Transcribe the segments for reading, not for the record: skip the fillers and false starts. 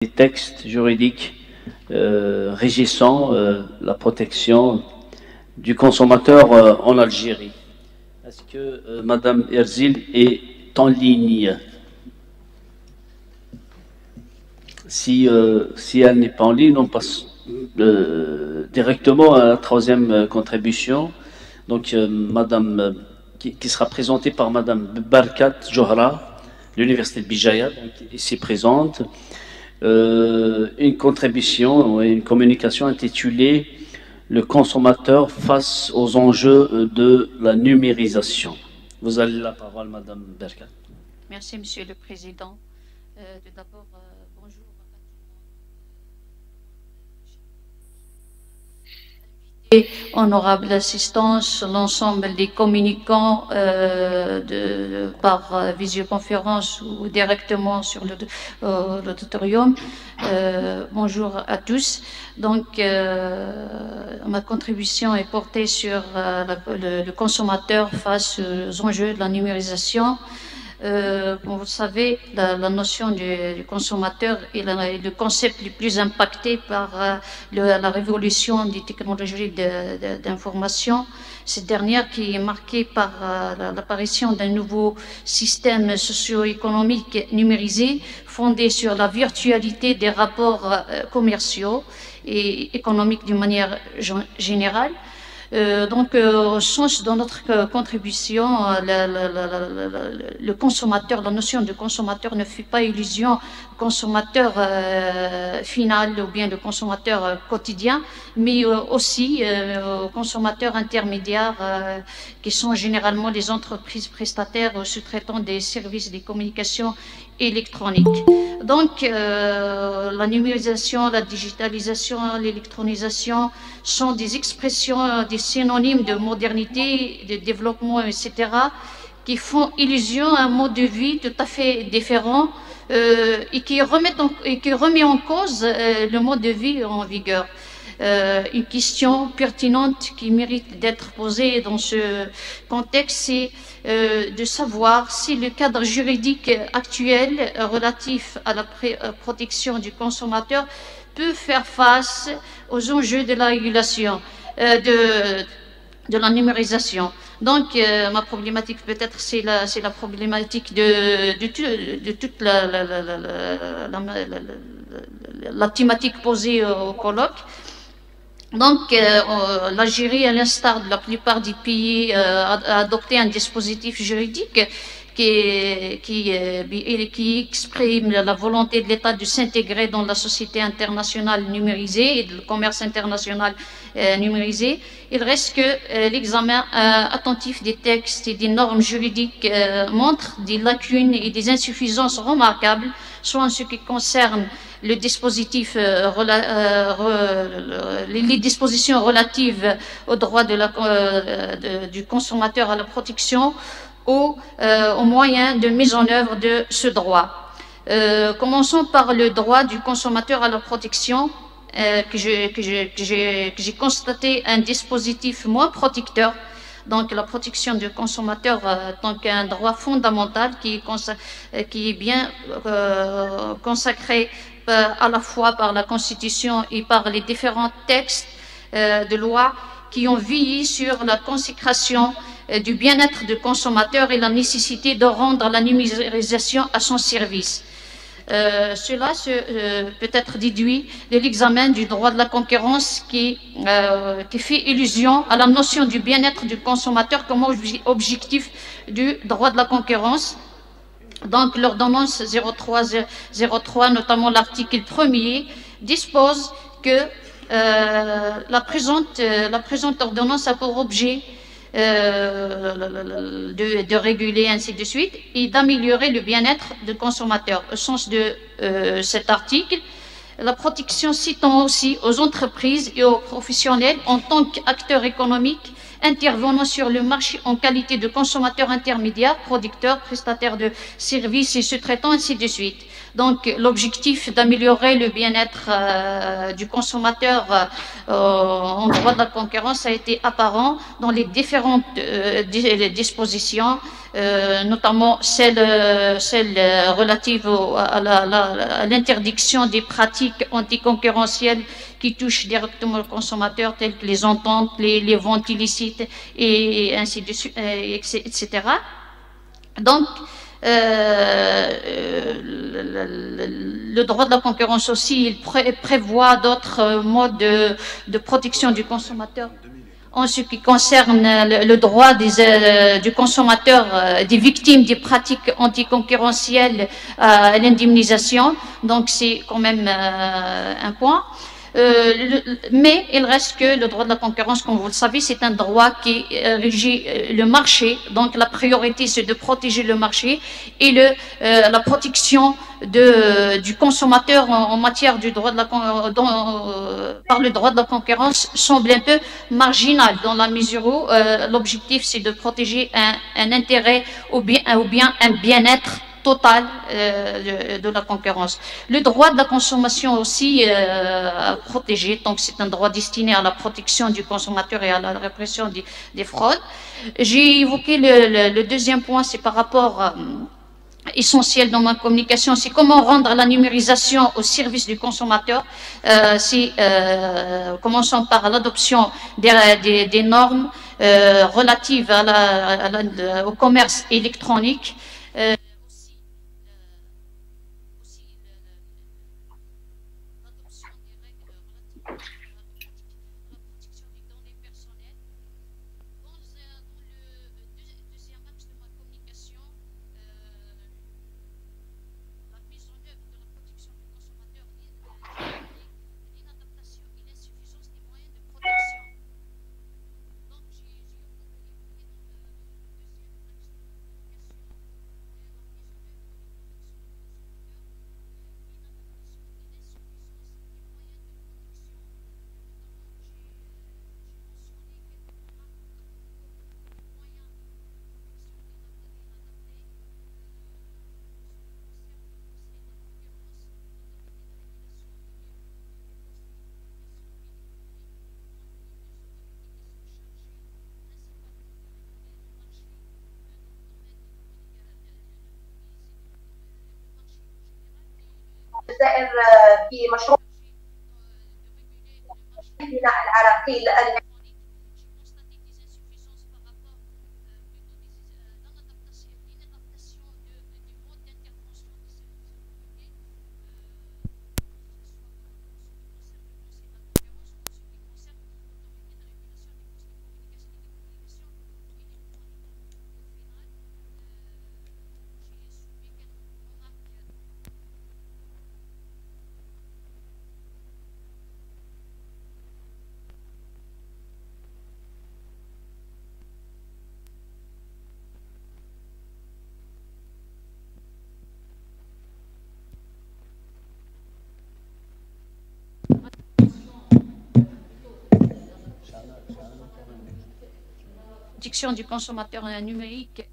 des textes juridiques régissant la protection du consommateur en Algérie. Est-ce que Madame Erzil est en ligne? Si elle n'est pas en ligne, on passe directement à la troisième contribution. Donc, Madame, qui sera présentée par Madame Barkat Johra, l'Université de Bijaya, donc, ici présente. Une contribution et une communication intitulée « Le consommateur face aux enjeux de la numérisation ». Vous avez la parole, Madame Barkat. Merci, Monsieur le Président. Tout d'abord, bonjour. Honorable assistance, l'ensemble des communicants par visioconférence ou directement sur l'auditorium. Bonjour à tous. Donc, ma contribution est portée sur le consommateur face aux enjeux de la numérisation. Comme vous le savez, la notion du consommateur est le concept le plus impacté par la révolution des technologies d'information. Cette dernière qui est marquée par l'apparition d'un nouveau système socio-économique numérisé fondé sur la virtualité des rapports commerciaux et économiques d'une manière générale. Donc, au sens de notre contribution, le consommateur, la notion de consommateur ne fait pas illusion au consommateur final ou bien le consommateur quotidien, mais aussi aux consommateurs intermédiaires qui sont généralement les entreprises prestataires ou sous-traitants des services de communication électronique. Donc, la numérisation, la digitalisation, l'électronisation sont des expressions, des synonymes de modernité, de développement, etc., qui font illusion à un mode de vie tout à fait différent et qui remet en cause le mode de vie en vigueur. Une question pertinente qui mérite d'être posée dans ce contexte, c'est de savoir si le cadre juridique actuel relatif à la protection du consommateur peut faire face aux enjeux de la régulation, de la numérisation. Donc, ma problématique peut-être c'est la problématique de toute la thématique posée au colloque. Donc, l'Algérie, à l'instar de la plupart des pays, a adopté un dispositif juridique qui exprime la volonté de l'État de s'intégrer dans la société internationale numérisée et le commerce international numérisé. Il reste que l'examen attentif des textes et des normes juridiques montre des lacunes et des insuffisances remarquables, soit en ce qui concerne le dispositif, les dispositions relatives aux droits du consommateur à la protection ou aux moyens de mise en œuvre de ce droit. Commençons par le droit du consommateur à la protection, que j'ai constaté un dispositif moins protecteur. Donc, la protection du consommateur tant qu'un droit fondamental qui est bien consacré à la fois par la Constitution et par les différents textes de loi qui ont veillé sur la consécration du bien-être du consommateur et la nécessité de rendre la numérisation à son service. Cela peut être déduit de l'examen du droit de la concurrence qui fait illusion à la notion du bien-être du consommateur comme objectif du droit de la concurrence. Donc, l'ordonnance 0303, notamment l'article 1er, dispose que la présente ordonnance a pour objet de réguler ainsi de suite et d'améliorer le bien-être du consommateur. Au sens de cet article, la protection s'étend aussi aux entreprises et aux professionnels en tant qu'acteurs économiques intervenant sur le marché en qualité de consommateurs intermédiaires, producteurs, prestataires de services et sous-traitants, ainsi de suite. Donc, l'objectif d'améliorer le bien-être du consommateur en droit de la concurrence a été apparent dans les différentes dispositions, notamment celle relative à l'interdiction des pratiques anticoncurrentielles qui touchent directement le consommateur, telles que les ententes, les ventes illicites et ainsi de suite, etc. Donc, le droit de la concurrence aussi, il prévoit d'autres modes de protection du consommateur. En ce qui concerne le droit du consommateur, des victimes des pratiques anticoncurrentielles à l'indemnisation, donc c'est quand même un point. Mais il reste que le droit de la concurrence, comme vous le savez, c'est un droit qui régit le marché. Donc la priorité, c'est de protéger le marché et la protection du consommateur en matière du droit de par le droit de la concurrence semble un peu marginal dans la mesure où l'objectif, c'est de protéger un intérêt ou bien un bien-être total de la concurrence. Le droit de la consommation aussi protégé, donc c'est un droit destiné à la protection du consommateur et à la répression des fraudes. J'ai évoqué le deuxième point, c'est par rapport essentiel dans ma communication, c'est comment rendre la numérisation au service du consommateur. Commençons par l'adoption des normes relatives au commerce électronique. الجزائر في مشروع بناء العراقيل protection du consommateur numérique.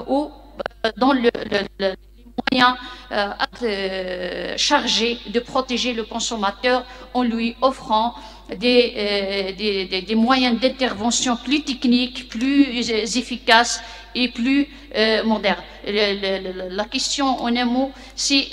Ou dans les moyens chargés de protéger le consommateur en lui offrant des moyens d'intervention plus techniques, plus efficaces et plus modernes. La question en un mot, c'est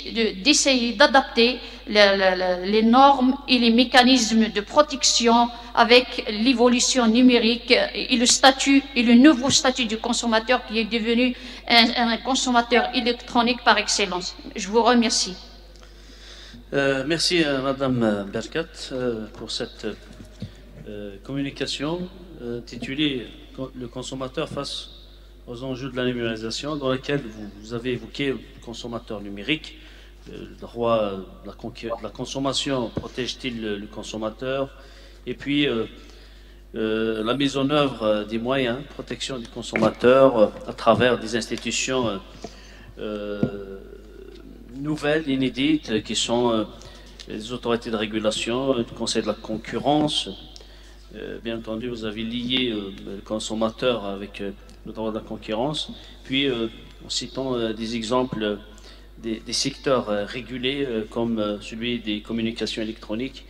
d'essayer d'adapter les normes et les mécanismes de protection avec l'évolution numérique et le nouveau statut du consommateur qui est devenu un consommateur électronique par excellence. Je vous remercie. Merci à Madame Berkat pour cette communication intitulée « Le consommateur face aux enjeux de la numérisation » dans laquelle vous avez évoqué le consommateur numérique. Le droit de la consommation protège-t-il le consommateur? Et puis la mise en œuvre des moyens de protection du consommateur à travers des institutions nouvelles, inédites, qui sont les autorités de régulation, le Conseil de la concurrence. Bien entendu, vous avez lié le consommateur avec le droit de la concurrence. Puis, en citant des exemples des secteurs régulés comme celui des communications électroniques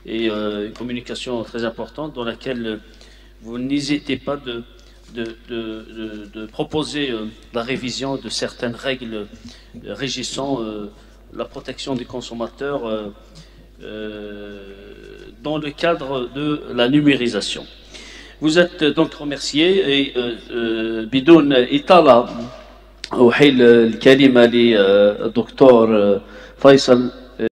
et une communication très importante dans laquelle vous n'hésitez pas de proposer la révision de certaines règles régissant la protection des consommateurs dans le cadre de la numérisation. Vous êtes donc remercié et بدون إطالة أحيل الكلمة للدكتور فيصل